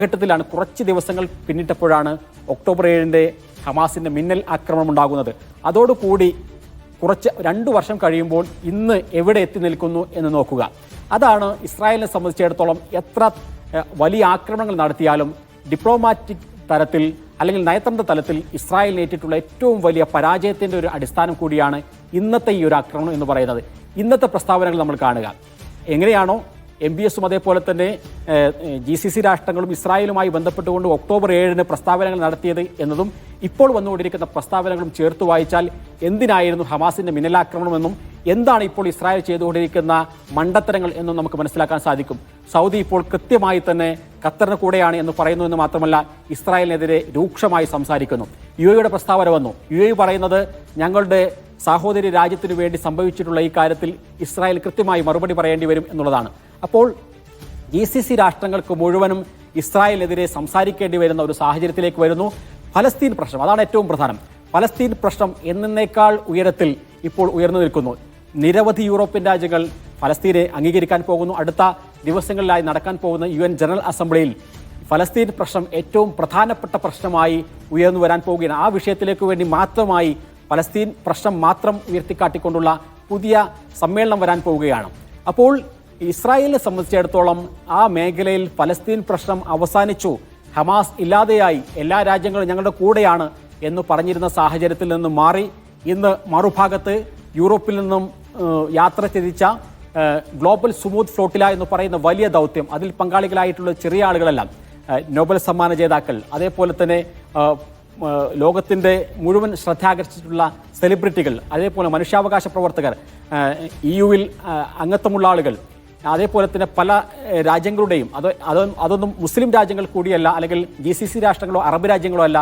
ഘട്ടത്തിലാണ് കുറച്ച് ദിവസങ്ങൾ പിന്നിട്ടപ്പോഴാണ് ഒക്ടോബർ 7 ഹമാസിന്റെ മിന്നൽ ആക്രമണം ഉണ്ടാകുന്നത്. അതോടുകൂടി കുറച്ച് 2 വർഷം കഴിയുമ്പോൾ ഇന്ന് എവിടെ എത്തി നിൽക്കുന്നു എന്ന് നോക്കുക. അതാണ് ഇസ്രായേലിനെ സംബന്ധിച്ചിടത്തോളം എത്ര വലിയ ആക്രമണങ്ങൾ നടത്തിയാലും ഡിപ്ലോമാറ്റിക് തലത്തിൽ അല്ലെങ്കിൽ നയതന്ത്ര തലത്തിൽ ഇസ്രായേൽ നേരിട്ടുള്ള ഏറ്റവും വലിയ പരാജയത്തിൻ്റെ ഒരു അടിസ്ഥാനം കൂടിയാണ് ഇന്നത്തെ ഈ ഒരു ആക്രമണം എന്ന് പറയുന്നത്. ഇന്നത്തെ പ്രസ്താവനകൾ നമ്മൾ കാണുക. എങ്ങനെയാണോ MBSും അതേപോലെ തന്നെ GCC രാഷ്ട്രങ്ങളും ഇസ്രായേലുമായി ബന്ധപ്പെട്ടുകൊണ്ട് ഒക്ടോബർ 7 പ്രസ്താവനകൾ നടത്തിയത് എന്നതും ഇപ്പോൾ വന്നുകൊണ്ടിരിക്കുന്ന പ്രസ്താവനകളും ചേർത്ത് വായിച്ചാൽ എന്തിനായിരുന്നു ഹമാസിന്റെ മിന്നലാക്രമണമെന്നും എന്താണ് ഇപ്പോൾ ഇസ്രായേൽ ചെയ്തുകൊണ്ടിരിക്കുന്ന മണ്ടത്തരങ്ങൾ എന്നും നമുക്ക് മനസ്സിലാക്കാൻ സാധിക്കും. സൗദി ഇപ്പോൾ കൃത്യമായി തന്നെ ഖത്തറിന് കൂടെയാണ് എന്ന് പറയുന്നു എന്ന് മാത്രമല്ല ഇസ്രായേലിനെതിരെ രൂക്ഷമായി സംസാരിക്കുന്നു. UAEയുടെ പ്രസ്താവന വന്നു. UAE പറയുന്നത് ഞങ്ങളുടെ സഹോദരി രാജ്യത്തിനു വേണ്ടി സംഭവിച്ചിട്ടുള്ള ഈ കാര്യത്തിൽ ഇസ്രായേൽ കൃത്യമായി മറുപടി പറയേണ്ടി വരും എന്നുള്ളതാണ്. അപ്പോൾ GCC രാഷ്ട്രങ്ങൾക്ക് മുഴുവനും ഇസ്രായേലിനെതിരെ സംസാരിക്കേണ്ടി വരുന്ന ഒരു സാഹചര്യത്തിലേക്ക് വരുന്നു. ഫലസ്തീൻ പ്രശ്നം, അതാണ് ഏറ്റവും പ്രധാനം. ഫലസ്തീൻ പ്രശ്നം എന്നേക്കാൾ ഉയരത്തിൽ ഇപ്പോൾ ഉയർന്നു നിൽക്കുന്നു. നിരവധി യൂറോപ്യൻ രാജ്യങ്ങൾ ഫലസ്തീനെ അംഗീകരിക്കാൻ പോകുന്നു. അടുത്ത ദിവസങ്ങളിലായി നടക്കാൻ പോകുന്ന UN ജനറൽ അസംബ്ലിയിൽ ഫലസ്തീൻ പ്രശ്നം ഏറ്റവും പ്രധാനപ്പെട്ട പ്രശ്നമായി ഉയർന്നു വരാൻ പോവുകയാണ്. ആ വിഷയത്തിലേക്ക് വേണ്ടി മാത്രമായി ഫലസ്തീൻ പ്രശ്നം മാത്രം ഉയർത്തിക്കാട്ടിക്കൊണ്ടുള്ള പുതിയ സമ്മേളനം വരാൻ പോവുകയാണ്. അപ്പോൾ ഇസ്രായേലിനെ സംബന്ധിച്ചിടത്തോളം ആ മേഖലയിൽ ഫലസ്തീൻ പ്രശ്നം അവസാനിച്ചു, ഹമാസ് ഇല്ലാതെയായി, എല്ലാ രാജ്യങ്ങളും ഞങ്ങളുടെ കൂടെയാണ് എന്ന് പറഞ്ഞിരുന്ന സാഹചര്യത്തിൽ നിന്ന് മാറി ഇന്ന് മറുഭാഗത്ത് യൂറോപ്പിൽ നിന്നും യാത്ര തിരിച്ച ഗ്ലോബൽ സ്മൂത്ത് ഫ്ലോട്ടില എന്ന് പറയുന്ന വലിയ ദൗത്യം, അതിൽ പങ്കാളികളായിട്ടുള്ള ചെറിയ ആളുകളെല്ലാം നോബൽ സമ്മാന ജേതാക്കൾ, അതേപോലെ തന്നെ ലോകത്തിൻ്റെ മുഴുവൻ ശ്രദ്ധ ആകർഷിച്ചിട്ടുള്ള സെലിബ്രിറ്റികൾ, അതേപോലെ മനുഷ്യാവകാശ പ്രവർത്തകർ, EUവിൽ അംഗത്വമുള്ള ആളുകൾ, അതേപോലെ തന്നെ പല രാജ്യങ്ങളുടെയും അതൊന്നും മുസ്ലിം രാജ്യങ്ങൾ കൂടിയല്ല, അല്ലെങ്കിൽ GCC രാഷ്ട്രങ്ങളോ അറബ് രാജ്യങ്ങളോ അല്ല,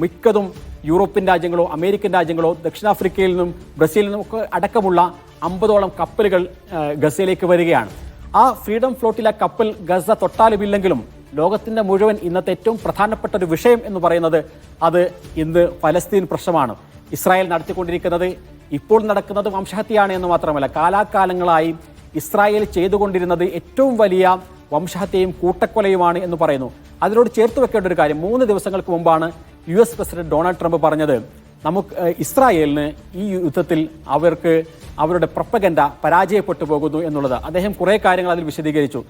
മിക്കതും യൂറോപ്യൻ രാജ്യങ്ങളോ അമേരിക്കൻ രാജ്യങ്ങളോ ദക്ഷിണാഫ്രിക്കയിൽ നിന്നും ബ്രസീലിൽ നിന്നും ഒക്കെ അടക്കമുള്ള 50ഓളം കപ്പലുകൾ ഗസയിലേക്ക് വരികയാണ്. ആ ഫ്രീഡം ഫ്ലോട്ടിലെ കപ്പൽ ഗസ തൊട്ടാലുമില്ലെങ്കിലും ലോകത്തിൻ്റെ മുഴുവൻ ഇന്നത്തെ ഏറ്റവും പ്രധാനപ്പെട്ട ഒരു വിഷയം എന്ന് പറയുന്നത് അത് ഇന്ന് ഫലസ്തീൻ പ്രശ്നമാണ്. ഇസ്രായേൽ നടത്തിക്കൊണ്ടിരിക്കുന്നത് ഇപ്പോൾ നടക്കുന്നത് വംശഹത്യയാണ് എന്ന് മാത്രമല്ല, കാലാകാലങ്ങളായി ഇസ്രായേൽ ചെയ്തുകൊണ്ടിരുന്നത് ഏറ്റവും വലിയ വംശഹത്യയും കൂട്ടക്കൊലയുമാണ് എന്ന് പറയുന്നു. അതിനോട് ചേർത്ത് വെക്കേണ്ട ഒരു കാര്യം, 3 ദിവസങ്ങൾക്ക് മുമ്പാണ് US പ്രസിഡന്റ് ഡൊണാൾഡ് ട്രംപ് പറഞ്ഞത് ഇസ്രായേലിന് ഈ യുദ്ധത്തിൽ അവരുടെ പ്രൊപ്പഗൻഡ പരാജയപ്പെട്ടു പോകുന്നു എന്നുള്ളത്. അദ്ദേഹം കുറേ കാര്യങ്ങൾ അതിൽ വിശദീകരിച്ചു.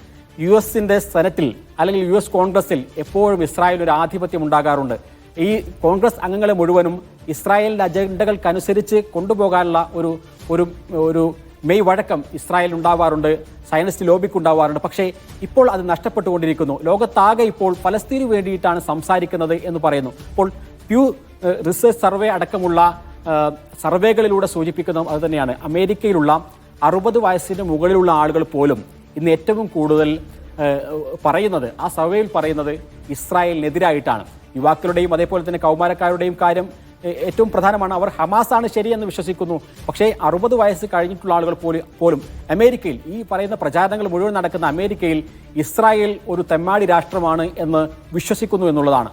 USന്റെ സെനറ്റിൽ അല്ലെങ്കിൽ US കോൺഗ്രസിൽ എപ്പോഴും ഇസ്രായേൽ ഒരു ആധിപത്യം ഉണ്ടാകാറുണ്ട്. ഈ കോൺഗ്രസ് അംഗങ്ങളെ മുഴുവനും ഇസ്രായേലിൻ്റെ അജണ്ടകൾക്കനുസരിച്ച് കൊണ്ടുപോകാനുള്ള ഒരു മെയ് വഴക്കം ഇസ്രായേൽ ഉണ്ടാവാറുണ്ട്, സയനിസ്റ്റ് ലോബിക്ക് ഉണ്ടാവാറുണ്ട്. പക്ഷേ ഇപ്പോൾ അത് നഷ്ടപ്പെട്ടുകൊണ്ടിരിക്കുന്നു. ലോകത്താകെ ഇപ്പോൾ ഫലസ്തീനു വേണ്ടിയിട്ടാണ് സംസാരിക്കുന്നത് എന്ന് പറയുന്നു. ഇപ്പോൾ പ്യൂ റിസർച്ച് സർവേ അടക്കമുള്ള സർവേകളിലൂടെ സൂചിപ്പിക്കുന്നതും അതുതന്നെയാണ്. അമേരിക്കയിലുള്ള 60 വയസ്സിന് മുകളിലുള്ള ആളുകൾ പോലും ഇന്ന് ഏറ്റവും കൂടുതൽ പറയുന്നത്, ആ സർവേയിൽ പറയുന്നത് ഇസ്രായേലിനെതിരായിട്ടാണ്. യുവാക്കളുടെയും അതേപോലെ തന്നെ കൗമാരക്കാരുടെയും കാര്യം ഏറ്റവും പ്രധാനമാണ്. അവർ ഹമാസാണ് ശരിയെന്ന് വിശ്വസിക്കുന്നു. പക്ഷേ 60 വയസ്സ് കഴിഞ്ഞിട്ടുള്ള ആളുകൾ പോലും അമേരിക്കയിൽ, ഈ പറയുന്ന പ്രചാരണങ്ങൾ മുഴുവൻ നടക്കുന്ന അമേരിക്കയിൽ ഇസ്രായേൽ ഒരു തെമ്മാടി രാഷ്ട്രമാണ് എന്ന് വിശ്വസിക്കുന്നു എന്നുള്ളതാണ്.